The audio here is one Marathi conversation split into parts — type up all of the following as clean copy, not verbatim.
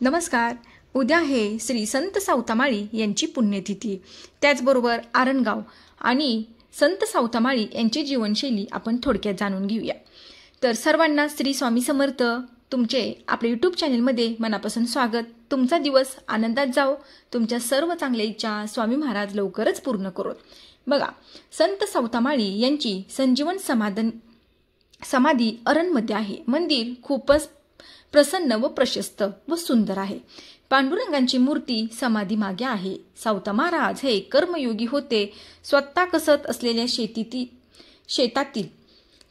नमस्कार. उद्या आहे श्री संत सावतामाळी यांची पुण्यतिथी. त्याचबरोबर आरणगाव आणि संत सावतामाळी यांची जीवनशैली आपण थोडक्यात जाणून घेऊया. तर सर्वांना श्री स्वामी समर्थ. तुमचे आपल्या यूट्यूब चॅनलमध्ये मनापासून स्वागत. तुमचा दिवस आनंदात जाओ. तुमच्या सर्व चांगल्या इच्छा स्वामी महाराज लवकरच पूर्ण करोत. बघा, संत सावतामाळी यांची संजीवन समाधी अरणमध्ये आहे. मंदिर खूपच प्रसन्न व प्रशस्त व सुंदर आहे. पांडुरंगांची मूर्ती समाधी मागे आहे. सावता महाराज हे कर्मयोगी होते. स्वतः कसत असलेल्या शेतातील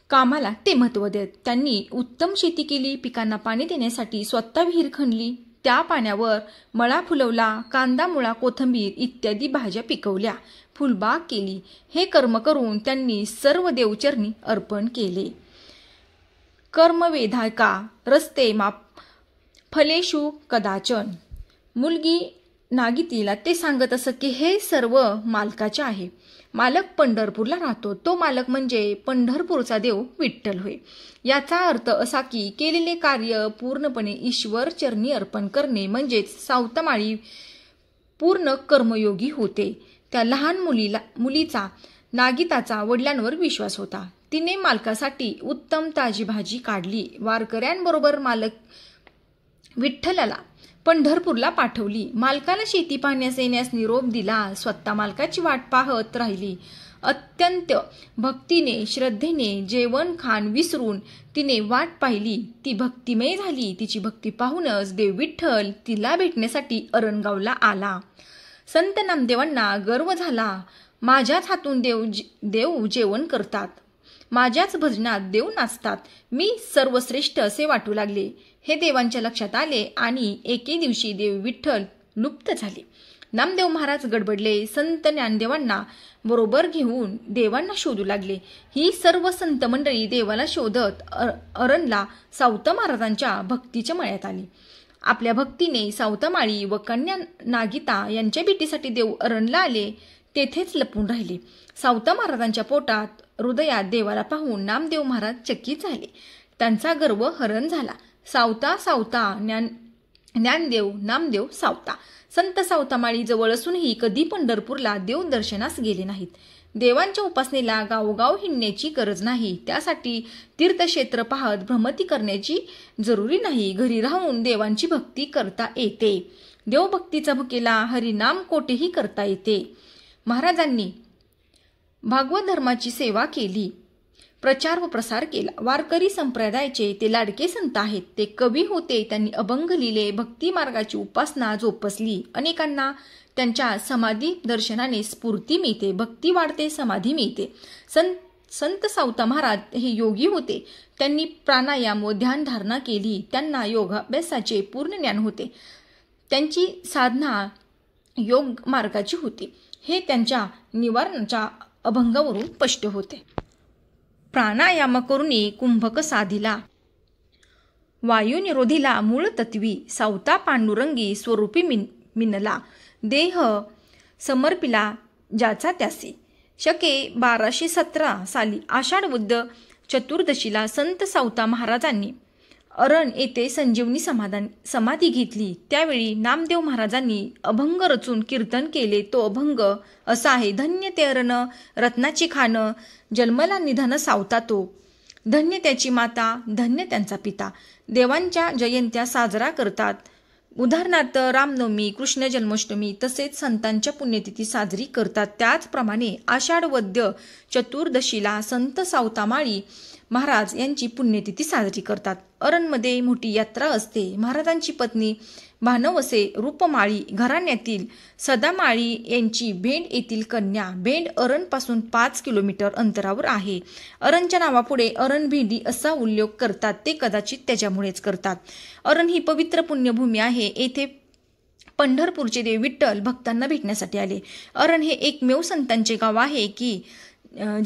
कामाला ते महत्त्व देत. त्यांनी उत्तम शेती केली. पिकांना पाणी देण्यासाठी स्वतः विहीर खणली. त्या पाण्यावर मळा फुलवला. कांदा, मुळा, कोथिंबीर इत्यादी भाज्या पिकवल्या. फुलबाग केली. हे कर्म करून त्यांनी सर्व देवचरणी अर्पण केले. कर्मवेधायका रस्ते माप फलेषु कदाचन. मुलगी नागितीला ते सांगत असत की हे सर्व मालकाचे आहे. मालक पंढरपूरला राहतो. तो मालक म्हणजे पंढरपूरचा देव विठ्ठल होय. याचा अर्थ असा की केलेले कार्य पूर्णपणे ईश्वर चरणी अर्पण करणे म्हणजेच सावतामाळी पूर्ण कर्मयोगी होते. त्या लहान मुलीचा नागिताचा वडिलांवर विश्वास होता. तिने मालकासाठी उत्तम ताजी भाजी काढली. वारकऱ्यांबरोबर मालक विठ्ठलाला पंढरपूरला पाठवली. मालकाला शेती पाहण्यास येण्यास निरोप दिला. स्वतः मालकाची वाट पाहत राहिली. अत्यंत भक्तीने श्रद्धेने जेवण खाण विसरून तिने वाट पाहिली. ती भक्तिमय झाली. तिची भक्ती पाहूनच देव विठ्ठल तिला भेटण्यासाठी अरणगावला आला. संत नामदेवांना गर्व झाला. माझ्याच हातून देव जेवण करतात. माझ्याच भजनात देव नाचतात. मी सर्वश्रेष्ठ असे वाटू लागले. हे देवांच्या लक्षात आले आणि एके दिवशी देव विठ्ठल लुप्त झाले. नामदेव महाराज गडबडले. संत ज्ञानदेवांना बरोबर घेऊन देवांना शोधू लागले. ही सर्व संत मंडळी देवाला शोधत अरणला सावता महाराजांच्या भक्तीच्या मळ्यात आली. आपल्या भक्तीने सावतामाळी व कन्या नागिता यांच्या भेटीसाठी देव अरणला आले. तेथेच लपून राहिले. सावता महाराजांच्या पोटात हृदयात देवाला पाहून नामदेव महाराज चकित झाले. त्यांचा गर्व हरण झाला. सावता सावता ज्ञानदेव नामदेव सावता. संत सावतामाळी जवळ असूनही कधी पंढरपूरला देव दर्शनास गेले नाहीत. देवांच्या उपासनेला गावोगाव हिंडण्याची गरज नाही. त्यासाठी तीर्थक्षेत्र पाहत भ्रमती करण्याची जरुरी नाही. घरी राहून देवांची भक्ती करता येते. देवभक्तीचा भुकेला हरिनाम कोठेही करता येते. महाराजांनी भागवत धर्माची सेवा केली. प्रचार व प्रसार केला. वारकरी संप्रदायाचे ते लाडके संत आहेत. ते कवी होते. त्यांनी अभंग लिहिले. भक्ती मार्गाची उपासना जोपासली. अनेकांना त्यांच्या समाधी दर्शनाने स्फूर्ती मिळते. भक्ती वाढते, समाधी मिळते. संत सावता महाराज हे योगी होते. त्यांनी प्राणायाम व ध्यान धारणा केली. त्यांना योगाभ्यासाचे पूर्ण ज्ञान होते. त्यांची साधना योग मार्गाची होती. हे त्यांच्या निवारणाच्या अभंगावरून स्पष्ट होते. प्राणायाम करुणी कुंभक साधिला. वायू निरोधीला मूळ तत्वी. सावता पांडुरंगी स्वरूपी मिनला. देह समर्पिला ज्याचा त्यासी. शके 1217 साली आषाढ वद्य चतुर्दशीला संत सावता महाराजांनी अरण येथे संजीवनी समाधी घेतली. त्यावेळी नामदेव महाराजांनी अभंग रचून कीर्तन केले. तो अभंग असा आहे. धन्य ते अरण रत्नाची खाण. जन्मला निधन सावता तो. धन्य त्याची माता, धन्य त्यांचा पिता. देवांच्या जयंत्या साजरा करतात. उदाहरणार्थ रामनवमी, कृष्ण जन्माष्टमी तसेच संतांच्या पुण्यतिथी साजरी करतात. त्याचप्रमाणे आषाढ वद्य चतुर्दशीला संत सावतामाळी महाराज यांची पुण्यतिथी साजरी करतात. अरणमध्ये मोठी यात्रा असते. महाराजांची पत्नी भानवसे रूपमाळी घराण्यातील सदामाळी यांची भेंड येथील कन्या. भेंड अरणपासून 5 किलोमीटर अंतरावर आहे. अरणच्या नावापुढे अरण भेंडी असा उल्लेख करतात. ते कदाचित त्याच्यामुळेच करतात. अरण ही पवित्र पुण्यभूमी आहे. येथे पंढरपूरचे देव विठ्ठल भक्तांना भेटण्यासाठी आले. अरण हे एकमेव संतांचे गाव आहे की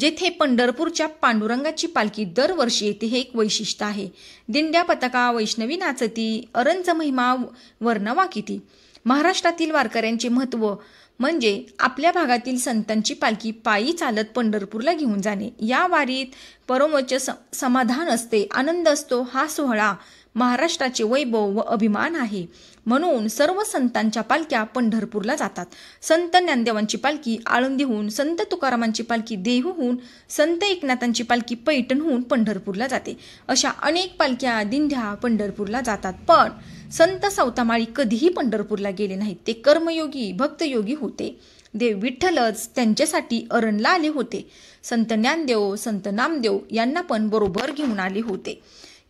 जेथे पंढरपूरच्या पांडुरंगाची पालखी दरवर्षी येते. हे एक वैशिष्ट्य आहे. दिंड्या पताका वैष्णवी नाचती. अरणचा महिमा वर्णवा किती. महाराष्ट्रातील वारकऱ्यांचे महत्त्व म्हणजे आपल्या भागातील संतांची पालखी पायी चालत पंढरपूरला घेऊन जाणे. या वारीत परमोच्च समाधान असते, आनंद असतो. हा सोहळा महाराष्ट्राचे वैभव व अभिमान आहे. म्हणून सर्व संतांच्या पालख्या पंढरपूरला जातात. संत ज्ञानदेवांची पालखी आळंदीहून, संत तुकारामांची पालखी देहूहून, संत एकनाथांची पालखी पैठणहून पंढरपूरला जाते. अशा अनेक पालख्या दिंड्या पंढरपूरला जातात. पण संत सवतामाळी कधीही पंढरपूरला गेले नाहीत. ते कर्मयोगी भक्तयोगी होते. देव विठ्ठलच त्यांच्यासाठी अरणला आले होते. संत ज्ञानदेव, संत नामदेव यांना पण बरोबर घेऊन आले होते.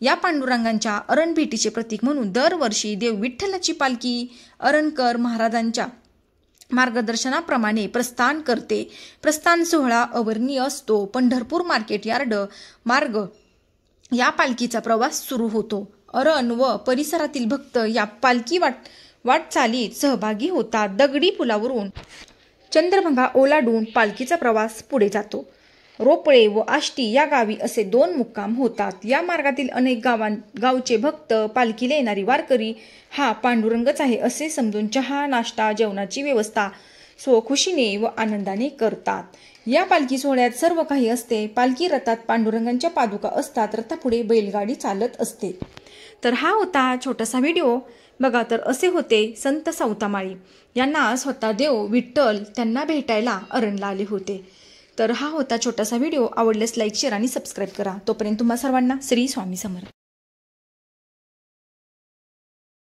या पांडुरंगांच्या अरण भेटीचे प्रतीक म्हणून दरवर्षी देव विठ्ठलाची पालखी अरणकर महाराजांच्या मार्गदर्शनाप्रमाणे प्रस्थान करते. प्रस्थान सोहळा अवर्णीय असतो. पंढरपूर मार्केट यार्ड मार्ग या पालखीचा प्रवास सुरू होतो. अरण व परिसरातील भक्त या पालखी वाटचालीत सहभागी होतात. दगडी पुलावरून चंद्रभागा ओलांडून पालखीचा प्रवास पुढे जातो. रोपळे व आष्टी या गावी असे 2 मुक्काम होतात. या मार्गातील अनेक गावचे भक्त, पालखीला येणारी वारकरी हा पांडुरंगच आहे असे समजून चहा, नाश्ता, जेवणाची व्यवस्था स्वखुशीने व आनंदाने करतात. या पालखी सोहळ्यात सर्व काही असते. पालखी रथात पांडुरंगांच्या पादुका असतात. रथापुढे बैलगाडी चालत असते. तर हा होता छोटासा व्हिडिओ. बघा, तर असे होते संत सवतामाळी. यांना स्वतः देव विठ्ठल त्यांना भेटायला अरणला आले होते. तर हा होता छोटासा व्हिडिओ. आवडल्यास लाईक, शेअर आणि सबस्क्राईब करा. तोपर्यंत तुम्हा सर्वांना श्री स्वामी समर्थ.